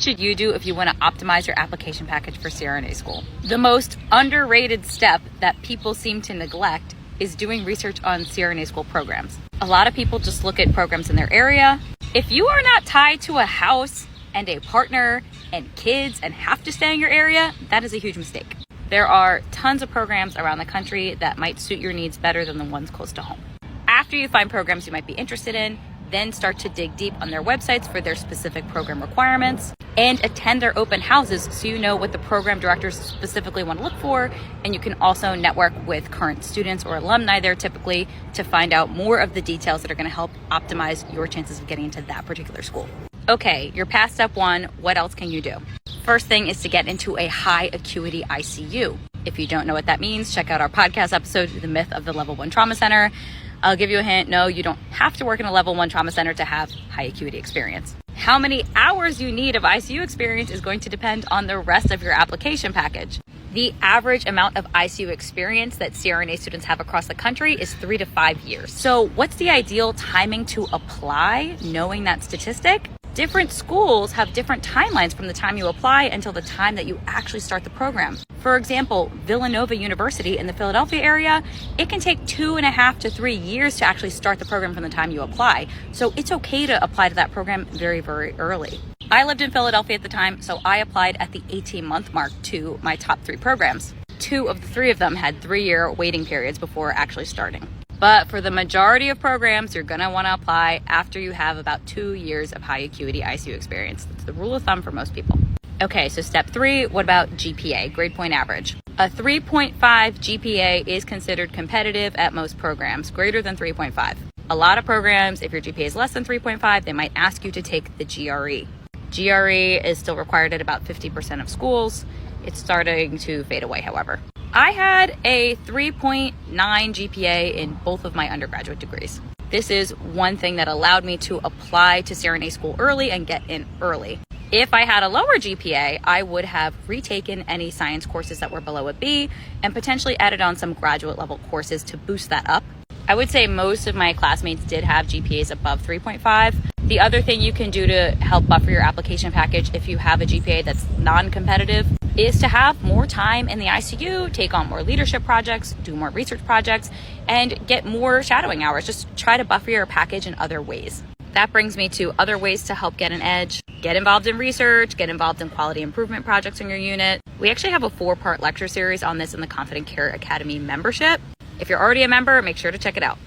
should you do if you want to optimize your application package for CRNA school? The most underrated step that people seem to neglect is doing research on CRNA school programs. A lot of people just look at programs in their area. If you are not tied to a house and a partner and kids and have to stay in your area, that is a huge mistake. There are tons of programs around the country that might suit your needs better than the ones close to home. After you find programs you might be interested in, then start to dig deep on their websites for their specific program requirements and attend their open houses so you know what the program directors specifically want to look for. And you can also network with current students or alumni there typically to find out more of the details that are going to help optimize your chances of getting into that particular school. Okay, you're past step one. What else can you do? First thing is to get into a high acuity ICU. If you don't know what that means, check out our podcast episode, The Myth of the Level 1 Trauma Center. I'll give you a hint. No, you don't have to work in a level 1 trauma center to have high acuity experience. How many hours you need of ICU experience is going to depend on the rest of your application package. The average amount of ICU experience that CRNA students have across the country is 3 to 5 years. So what's the ideal timing to apply, knowing that statistic? Different schools have different timelines from the time you apply until the time that you actually start the program. For example, Villanova University in the Philadelphia area, it can take 2.5 to 3 years to actually start the program from the time you apply. So it's okay to apply to that program very, very early. I lived in Philadelphia at the time, so I applied at the 18-month mark to my top 3 programs. 2 of the 3 of them had 3-year waiting periods before actually starting. But for the majority of programs, you're going to want to apply after you have about 2 years of high acuity ICU experience. That's the rule of thumb for most people. Okay, so step 3, what about GPA, grade point average? A 3.5 GPA is considered competitive at most programs, greater than 3.5. A lot of programs, if your GPA is less than 3.5, they might ask you to take the GRE. GRE is still required at about 50% of schools. It's starting to fade away, however. I had a 3.9 GPA in both of my undergraduate degrees. This is one thing that allowed me to apply to CRNA school early and get in early. If I had a lower GPA, I would have retaken any science courses that were below a B and potentially added on some graduate level courses to boost that up. I would say most of my classmates did have GPAs above 3.5. The other thing you can do to help buffer your application package if you have a GPA that's non-competitive is to have more time in the ICU, take on more leadership projects, do more research projects, and get more shadowing hours. Just try to buffer your package in other ways. That brings me to other ways to help get an edge. Get involved in research, get involved in quality improvement projects in your unit. We actually have a 4-part lecture series on this in the Confident Care Academy membership. If you're already a member, make sure to check it out.